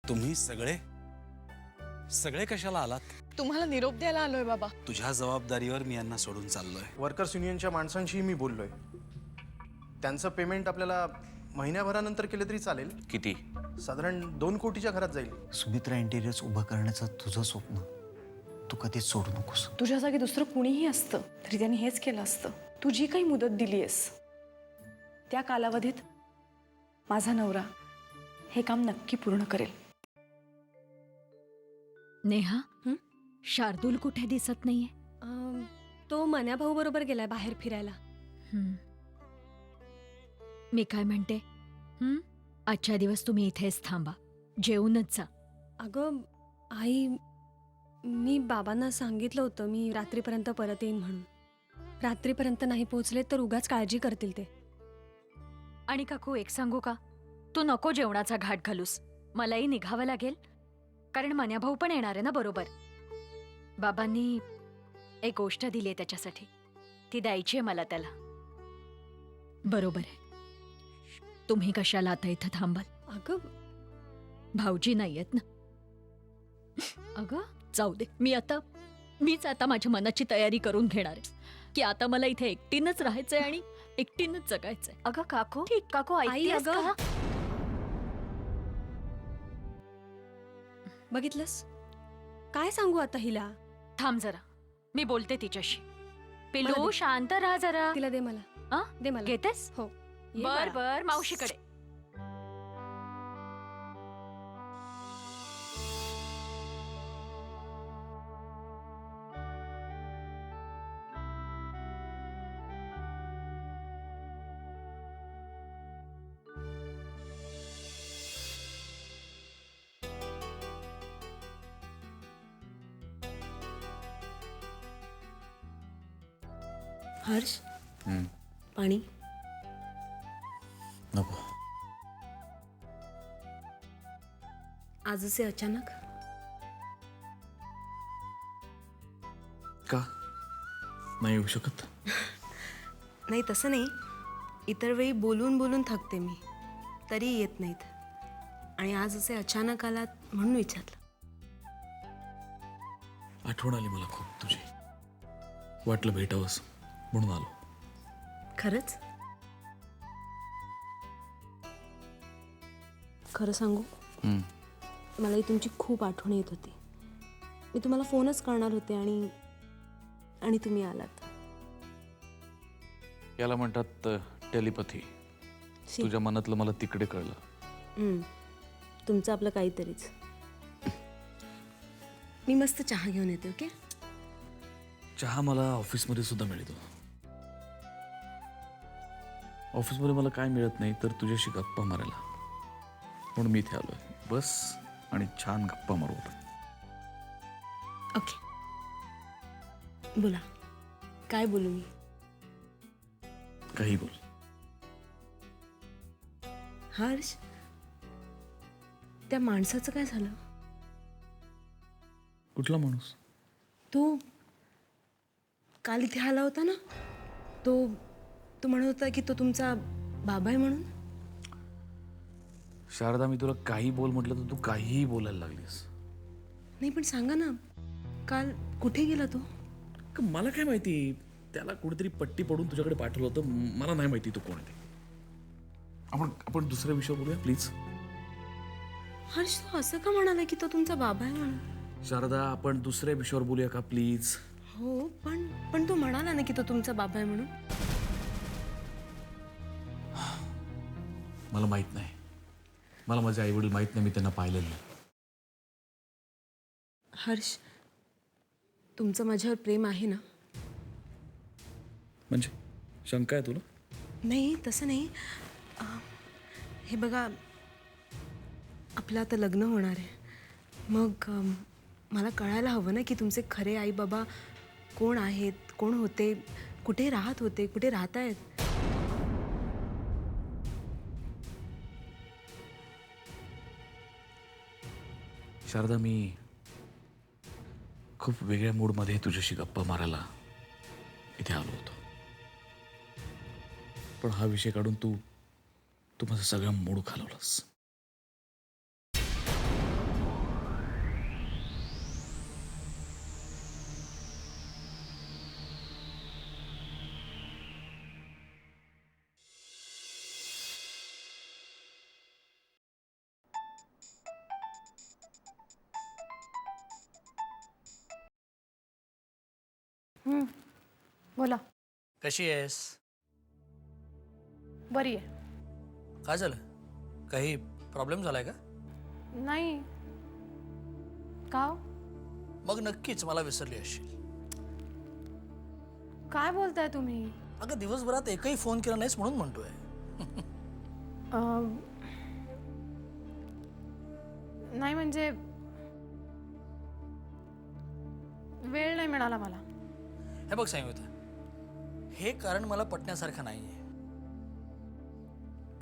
तुम्ही सगळे सगळे कशाला आलात? तुम्हाला निरोप द्यायला आलोय बाबा. तुझ्या जबाबदारीवर मी यांना सोडून चाललोय. वर्कर्स युनियनच्या माणसांशी मी बोललोय. त्यांचं पेमेंट आपल्याला महिन्याभरानंतर केलं तरी चालेल. किती? साधारण 2 कोटीच्या घरात जाईल. सुमित्रा इंटिरियर्स उभं करण्याचं तुझं स्वप्न तू कधीच सोडू नकोस. तुझ्या जागी दुसरं कुणीही असतं तरी त्यांनी हेच केलं असतं. तू जी काही मुदत दिलीयस त्या कालावधीत माझा नवरा हे काम नक्की पूर्ण करेल. नेहा, शार्दूल कुठे दिसत नाहीये? तो मन्या भाऊ बरोबर गेलाय बाहेर फिरायला. मी काय म्हणते, आजच्या दिवस तुम्ही इथेच थांबा, जेवूनच जा. अगं आई, मी बाबांना सांगितलं होतं मी रात्रीपर्यंत परत येईन म्हणून. रात्रीपर्यंत नाही पोहोचले तर उगाच काळजी करतील ते. आणि काकू, एक सांगू का, तू नको जेवणाचा घाट घालूस. मलाही निघावं लागेल, कारण मन्या भाऊ पण येणार आहे ना बरोबर. बाबांनी एक गोष्ट दिली आहे त्याच्यासाठी, ती द्यायची आहे मला त्याला. बरोबर आहे. तुम्ही कशाला आता इथं थांबाल? अगं भाऊजी नाही आहेत ना. अगं जाऊ दे, मीच आता माझ्या मनाची तयारी करून घेणार आहे की आता मला इथे एकटीनंच राहायचंय आणि एकटीनंच जगायचंय. अगं काकू, काकू आई, ऐकतेस अगं. का? बघितलंस, काय सांगू आता हिला. थांब जरा, मी बोलते तिच्याशी. मला पिलू दे. शांत राहा जरा. तिला दे मला. आ? दे मला. घेतेस? हो. ये बर बाळा. बर, मावशीकडे. हर्ष, पाणी. नको. आज असे अचानक का नाही येऊ शकत? नाही, तसं नाही. इतर वेळी बोलून बोलून थकते मी, तरी येत नाहीत. आणि आज असे अचानक आलात म्हणून विचारलं. आठवण आली मला खूप तुझी. वाटलं भेटावंस म्हणून आलो. खरंच? खरं सांगू, मलाही तुमची खूप आठवण येत होती. मी तुम्हाला फोनच करणार होते आणि तुम्ही आलात. याला म्हणतात टेलिपॅथी. तुझ्या मनातलं मला तिकडे कळलं. तुमचं आपलं काहीतरीच. मी मस्त चहा घेऊन येते. ओके? चहा मला ऑफिसमध्ये सुद्धा मिळतो. ऑफिसमध्ये मला काय मिळत नाही तर तुझ्याशी गप्पा मारायला, म्हणून मी इथे आलोय. बस आणि छान गप्पा मारू. ओके, बोला. काय बोलू मी? काही बोल. हर्ष, त्या माणसाचं काय झालं? कुठला माणूस? तो काल इथे आला होता ना, तो म्हणत होता की तो तुमचा बाबा आहे म्हणून. शारदा, मी तुला काही बोल म्हटलं तर तू काहीही बोलायला लागलीस. नाही, पण सांगा ना, काल कुठे गेला तो? मला काय माहिती. त्याला कुठेतरी पट्टी पडून तुझ्याकडे पाठवलं होतं. मला नाही माहिती तू कोण आहे ते. आपण दुसऱ्या विषयावर बोलूया प्लीज. हर्ष, तो असं का म्हणाला की तो तुमचा बाबा आहे म्हणून? शारदा, आपण दुसऱ्या विषयावर बोलूया का प्लीज? हो, पण तो म्हणाला ना की तो तुमचा बाबा आहे म्हणून. मला माहित नाही. मला माझे आई वडील माहित नाही. मी त्यांना पाहिलेलं नाही. हर्ष, तुमचं माझ्यावर प्रेम आहे ना? म्हणजे शंका आहे तुला? नाही, तसं नाही. हे बघा, आपलं आता लग्न होणार आहे. मग मला कळायला हवं ना की तुमचे खरे आई बाबा कोण आहेत, कोण होते, कुठे राहत होते, कुठे राहत आहेत. शारदा, मी खूप वेगळ्या मूडमध्ये तुझ्याशी गप्पा मारायला इथे आलो होतो. पण हा विषय काढून तू माझा सगळा मूड घालवलास. बोला. कशी आहेस? बरी आहे. काय झालं? काही प्रॉब्लेम झालाय का? नाही. का हो? मग नक्कीच मला विसरली असशील. काय बोलताय तुम्ही? अगं दिवसभरात एकही फोन केला नाहीस म्हणून म्हणतोय. नाही म्हणजे वेळ नाही मिळाला मला. हे बघ संयुक्त, हे कारण मला पटण्यासारखं नाहीये.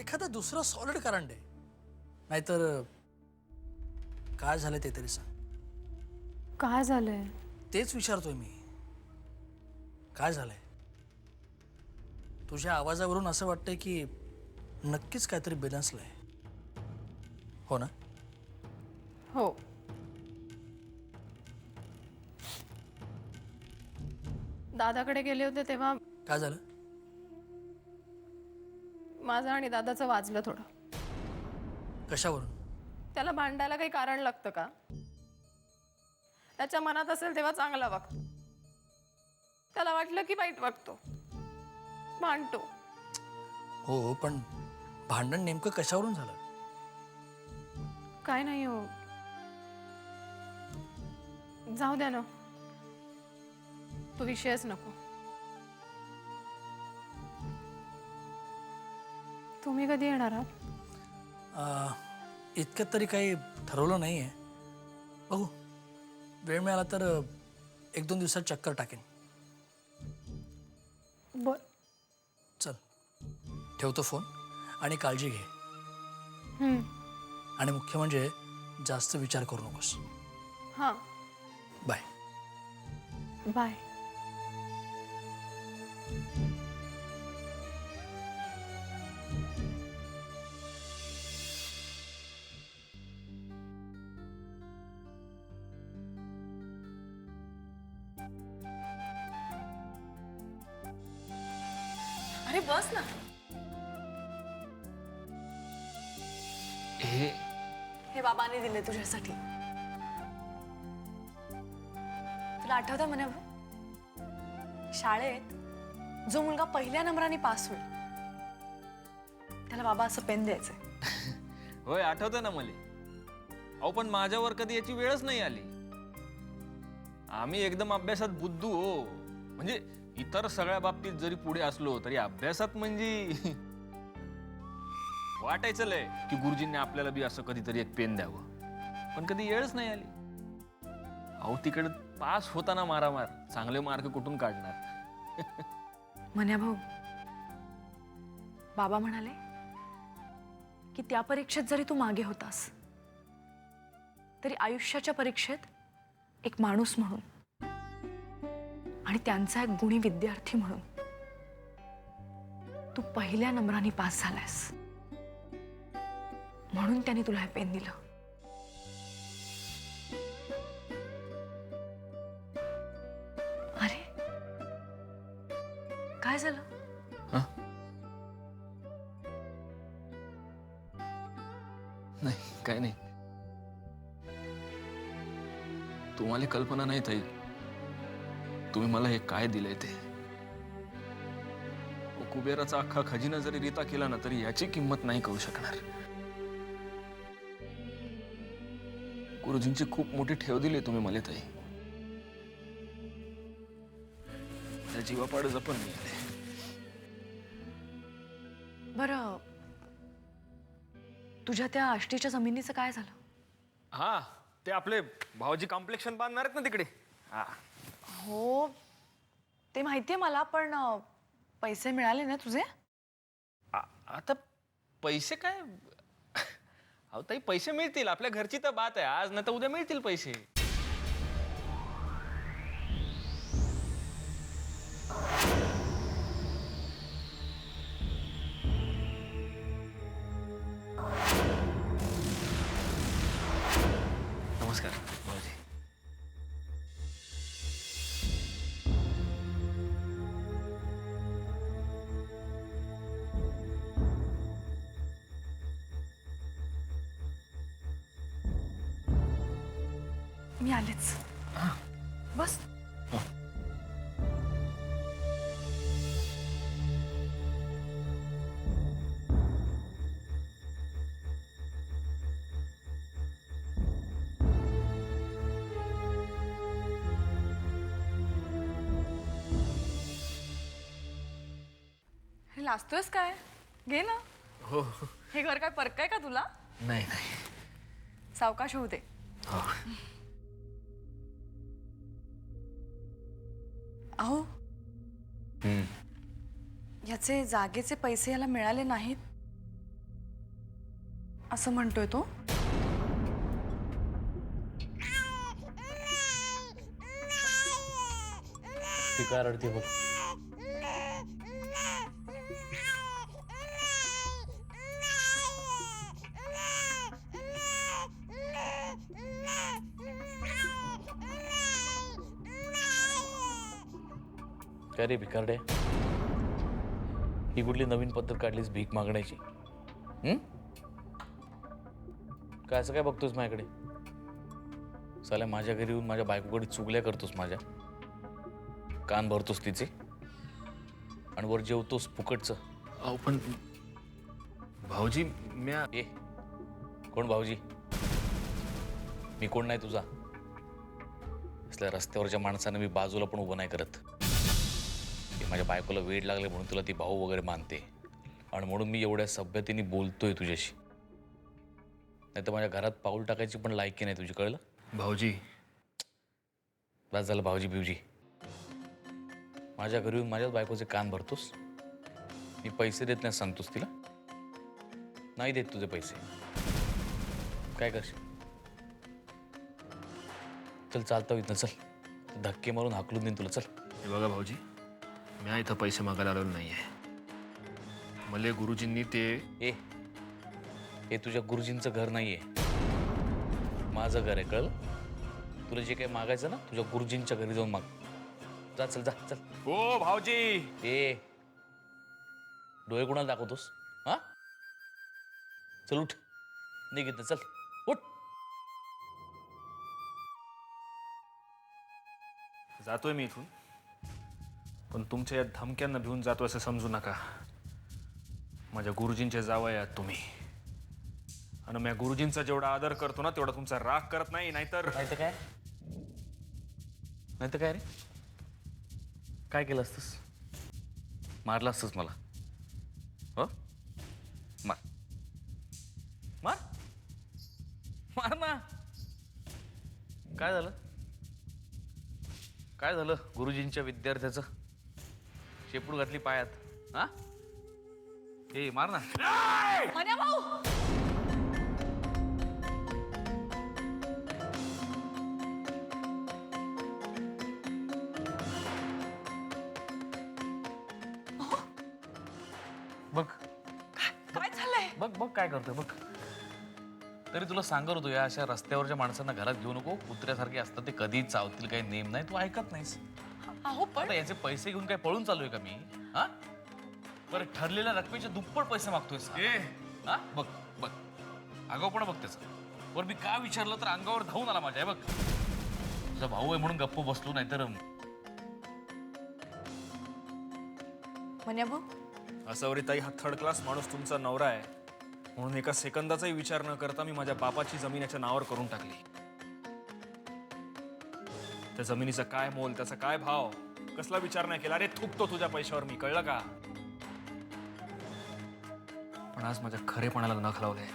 एखादं दुसरं सॉलिड कारण दे. नाहीतर काय झालं ते तरी सांग. काय झालंय? तेच विचारतोय मी. काय झालंय? तुझ्या आवाजावरून असं वाटतंय की नक्कीच काहीतरी बिनसलंय. हो ना? हो. दादाकडे गेले होते तेव्हा काय झालं? माझं आणि दादाचं वाजलं थोडं. कशावरून? त्याला भांडायला काही कारण लागतं का? त्याच्या मनात असेल तेव्हा चांगला वागतो. त्याला वाटलं की वाईट वागतो, भांडतो. हो, पण भांडण नेमकं कशावरून झालं? काय नाही हो. जाऊ द्या ना, तो विषयच नको. तुम्ही कधी येणार आहात? इतक्यात तरी काही ठरवलं नाही आहे. बघू, वेळ मिळाला तर 1-2 दिवसात चक्कर टाकेन. बर. चल, ठेवतो फोन आणि काळजी घे. आणि मुख्य म्हणजे जास्त विचार करू नकोस. हां. बाय. बाय. अरे बस ना. हे बाबांनी दिले तुझ्यासाठी. तुला आठवतं म्हणे शाळेत जो मुलगा पहिल्या नंबराने पास होईल त्याला बाबा असं पेन द्यायचे. होय, आठवतं ना मला. अहो, पण माझ्यावर कधी याची वेळच नाही आली. आम्ही एकदम अभ्यासात बुद्धू हो. म्हणजे इतर सगळ्या बाबतीत जरी पुढे असलो तरी अभ्यासात म्हणजे वाटायचं लय की गुरुजींनी आपल्याला बी असं कधीतरी एक पेन द्यावं. पण कधी वेळच नाही आली. अहो, तिकडे पास होताना मारामार, चांगले मार्क कुठून काढणार? म्हण्या भाऊ, बाबा म्हणाले की त्या परीक्षेत जरी तू मागे होतास तरी आयुष्याच्या परीक्षेत एक माणूस म्हणून आणि त्यांचा एक गुणी विद्यार्थी म्हणून तू पहिल्या नंबराने पास झालास. म्हणून त्यांनी तुला हे पेन दिलं. अरे काय झालं? नाही, काय नाही. तुम्हाला कल्पना नाही ताई, तुम्ही मला हे काय दिलंय ते. कुबेराचा अख्खा खजिना जरी रिता केला ना तरी याची किंमत नाही कळू शकणार. गुरुजींची खूप मोठी ठेव दिली तुम्ही मला ताई. त्या जीवापाड जपून मिळाले. बरं, तुझ्या त्या आष्टीच्या जमिनीचं काय झालं? हा, ते आपले भाऊजी कॉम्प्लेक्शन बांधणार आहेत ना तिकडे. हा, हो, ते माहितीये मला, पण पैसे मिळाले ना तुझे? आता पैसे काय? अहो ताई, पैसे मिळतील. आपल्या घरची तर बात आहे. आज नाही तर उद्या मिळतील पैसे. नमस्कार भाऊजी. मी आलेच. बस. लाजतोयस काय? घे ना. हो हे घर काय परकाय का तुला? नाही नाही सावकाश होऊ दे. हो अहो याचे जागेचे पैसे याला मिळाले नाहीत असं म्हणतोय तो. ती काय रडते बघ. काय रे भिकारडे, ही कुठली नवीन पद्धत काढलीस भीक मागण्याची? काय असं काय बघतोस माझ्याकडे? साल्या माझ्या घरी येऊन माझ्या बायकोकडे चुगल्या करतोस, माझ्या कान भरतोस तिचे आणि वर जेवतोस फुकटचं. अहो पण भाऊजी म्या ए कोण भाऊजी? मी कोण नाही तुझा. असल्या रस्त्यावरच्या माणसानं मी बाजूला पण उभं नाही करत. ते माझ्या बायकोला वेड लागले म्हणून तुला ती भाऊ वगैरे मानते आणि म्हणून मी एवढ्या सभ्यतेने बोलतोय तुझ्याशी. नाही तर माझ्या घरात पाऊल टाकायची पण लायकी नाही तुझी, कळलं? भाऊजी बस झालं भाऊजी बिवजी. माझ्या घरी येऊन माझ्याच बायकोचे कान भरतोस. मी पैसे देत नाही सांगतोस तिला? नाही देत तुझे पैसे. काय करशील? चल चालता येत ना, चल धक्के मारून हाकलून देईन तुला. चल. हे बघा भाऊजी, म्या इथं पैसे मागायला आलेलो नाहीये. मले गुरुजींनी ते हे तुझ्या गुरुजींचं घर नाहीये, माझं घर आहे, कळलं? तुला जे काही मागायचं ना तुझ्या गुरुजींच्या घरी जाऊन माग. जा चल, जा चल. ओ भाऊजी, ए डोळे कोणाला दाखवतोस? हा चल उठ, निघित चल उठ. जातोय मी इथून, पण तुमच्या या धमक्यांना भिवून जातो असं समजू नका. माझ्या गुरुजींचे जावई आहात तुम्ही, आणि मी गुरुजींचा जेवढा आदर करतो ना तेवढा तुमचा राग करत नाही. नाहीतर काय नाही तर काय रे, काय केलं असतंस? मारलं असतंस मला? हो मार मार मार ना. काय झालं? काय झालं गुरुजींच्या विद्यार्थ्याचं? शेपूट घातली पायात? हा ए मार ना. मन्या भाऊ, बघ काय झालंय? बघ बघ काय करतोय बघ. तरी तुला सांगत होतो या अशा रस्त्यावरच्या माणसांना घरात घेऊ नको. कुत्र्यासारखे असतात ते, कधी चावतील, काही नेम नाही. तू ऐकत नाहीस. अहो पण आता याचे पैसे घेऊन काय पळून चालूय का मी? हा बरं, ठरलेल्या रकमेच्या दुप्पट पैसे मागतोयस. हा बघ बघ आगाऊपणा बघ त्याचा. बरं मी काय विचारलं तर अंगावर धावून आला माझ्या. बघ तुझा भाऊ आहे म्हणून गप्प बसलो, नाहीतर मन्या भाऊ, असावरीताई हा थर्ड क्लास माणूस तुमचा नवरा आहे म्हणून एका सेकंदाचाही विचार न करता मी माझ्या बापाची जमीन याच्या नावावर करून टाकली. त्या जमिनीचा काय मोल, त्याचा काय भाव, कसला विचार नाही केला. अरे थुकतो तुझ्या पैशावर मी, कळलं का? पण आज माझ्या खरेपणाला नख लावलंय.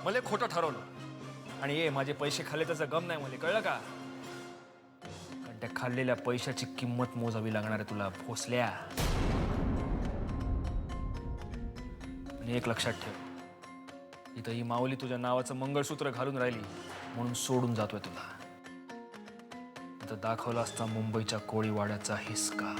मला खोटं ठरवलं आणि ये माझे पैसे खाल्ले त्याचा गम नाही मला, कळलं का? कारण त्या खाल्लेल्या पैशाची किंमत मोजावी लागणार आहे तुला, भोसल्या. आणि एक लक्षात ठेव, इथं ही माऊली तुझ्या नावाचं मंगळसूत्र घालून राहिली म्हणून सोडून जातोय तुला. इथं दाखवला असता मुंबईच्या कोळीवाड्याचा हिसका.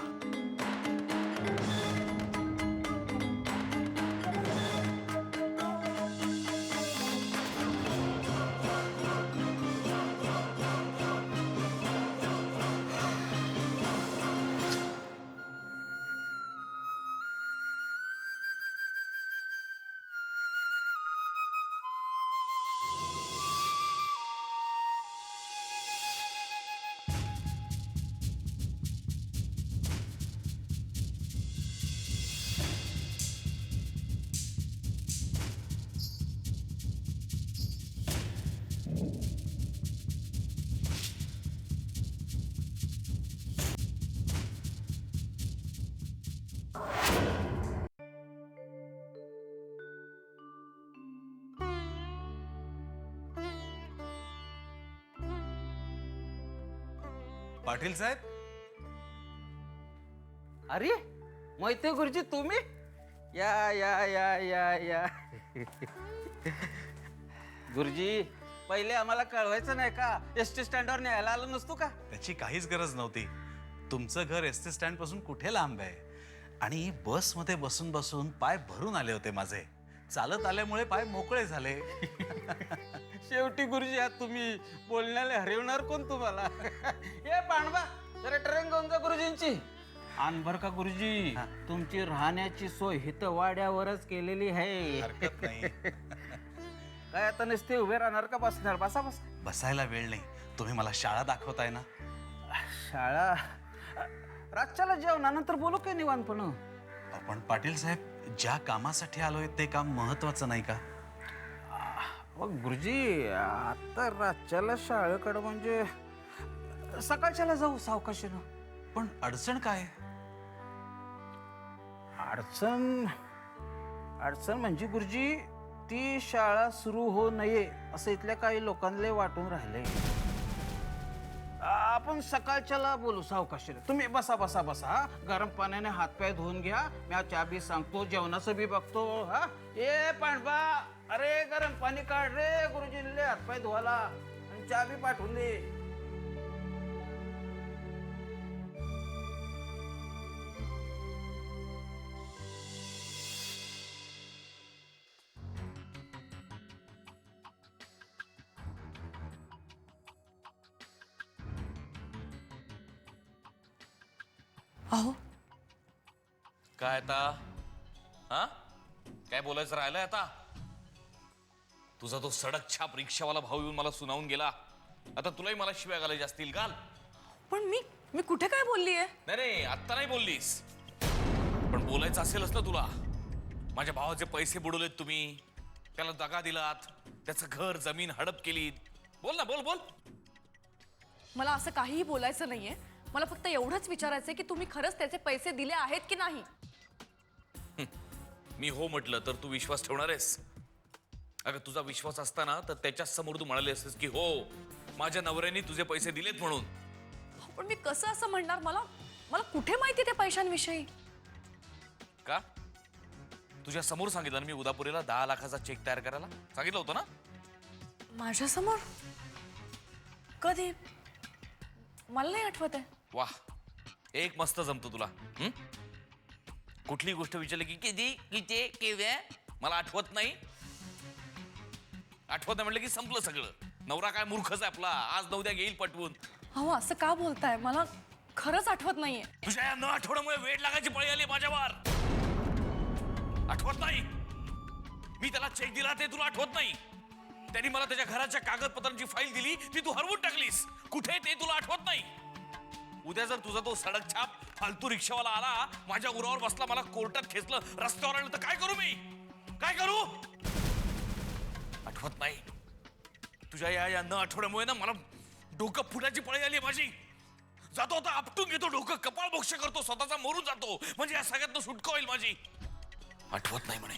पाटील साहेब. अरे मोहिते गुरुजी तुम्ही या या या या या गुरुजी पहिले आम्हाला कळवायचं नाही का? एस टी स्टँडवर न्यायला आलो नसतो का? त्याची काहीच गरज नव्हती. तुमचं घर एस टी स्टँड पासून कुठे लांब आहे आणि बसमध्ये बसून बसून पाय भरून आले होते माझे. चालत आल्यामुळे पाय मोकळे झाले. शेवटी गुरुजी आहात तुम्ही, बोलण्याला हरवणार कोण तुम्हाला? ये पांडवा जरा ट्रेन घेऊन जा गुरुजींची. आण बर का गुरुजी, तुमची राहण्याची सोय हित वाड्यावरच केलेली आहे. हरकत नाही. काय आता नसते उभे राहणार का बसणार? बसा बसा. बसायला वेळ नाही. तुम्ही मला शाळा दाखवताय ना. शाळा रातच्याला जेवणानंतर बोलू काय निवांतपण? पण पाटील साहेब, ज्या कामासाठी आलोय ते काम महत्वाचं नाही का? गुरुजी आता रातच्याला शाळेकडं म्हणजे सकाळच्याला जाऊ सावकाशीनं. पण अडचण काय? अडचण अडचण म्हणजे गुरुजी ती शाळा सुरू हो नये असं इथल्या काही लोकांना वाटून राहिले. आपण सकाळच्याला बोलू सावकाशीनं. तुम्ही बसा बसा बसा. हा? गरम पाण्याने हातपाय धुवून घ्या. मी चहा बी सांगतो, जेवणाचं बी बघतो. हा ए पांडवा, अरे गरम पाणी काढ रे गुरुजींले हातपाय धुवाला आणि चहा बी पाठवून दे. अहो काय आता? हा काय बोलायचं राहिलंय आता? तुझा तो सडक छाप रिक्षावाला भाऊ येऊन मला सुनावून गेला. आता तुलाही मला शिव्या घालायच्या असतील घाल. पण मी कुठे काय बोलली आहे? नाही नाही आत्ता नाही बोललीस, पण बोलायचं असेलच ना तुला. माझ्या भावाचे पैसे बुडवलेत तुम्ही, त्याला दगा दिलात, त्याचं घर जमीन हडप केली. बोल ना, बोल बोल. मला असं काहीही बोलायचं नाहीये. मला फक्त एवढंच विचारायचंय की तुम्ही खरंच त्याचे पैसे दिले आहेत की नाही? मी हो म्हटलं तर तू विश्वास ठेवणार आहेस? अगं तुझा विश्वास असताना तर त्याच्या समोर तू म्हणाले असतेस की हो माझ्या नवऱ्याने तुझे पैसे दिलेत म्हणून. पण मी कसं असं म्हणणार? मला कुठे माहिती त्या पैशांविषयी? का तुझ्या समोर सांगितलं ना मी उदापुरीला 10 लाखाचा चेक तयार करायला सांगितलं होतं ना? माझ्या समोर? कधी? मला नाही आठवत आहे. वाह, एक मस्त जमतो तुला. कुठली गोष्ट विचारली की किती किती केव्हा मला आठवत नाही. आठवत नाही म्हटलं की संपलं सगळं. नवरा काय मूर्खच आहे आपला, आज न उद्या घेईल पटवून. अहो असं का बोलताय? मला खरंच आठवत नाहीये. तुझ्या या न आठवड्यामुळे वेळ लागायची पळी आली माझ्यावर. आठवत नाही? मी त्याला चेक दिला ते तुला आठवत नाही? त्यांनी मला त्याच्या घराच्या कागदपत्रांची फाईल दिली ती तू हरवून टाकलीस. कुठे ते तुला आठवत नाही? उद्या जर तुझा तो सडक छाप फालतू रिक्षावाला आला, माझ्या उरावर बसला, मला कोर्टात खेचलं, रस्त्यावर आणलं तर काय करू मी? काय करू? आठवत नाही? तुझ्या या न आठवड्यामुळे ना मला डोकं फुटायची पळी आली माझी. जातो आता आपटून घेतो डोकं, कपाळ मोक्ष करतो, स्वतःचा मरून जातो, म्हणजे या सगळ्यातनं सुटका होईल माझी. आठवत नाही म्हणे.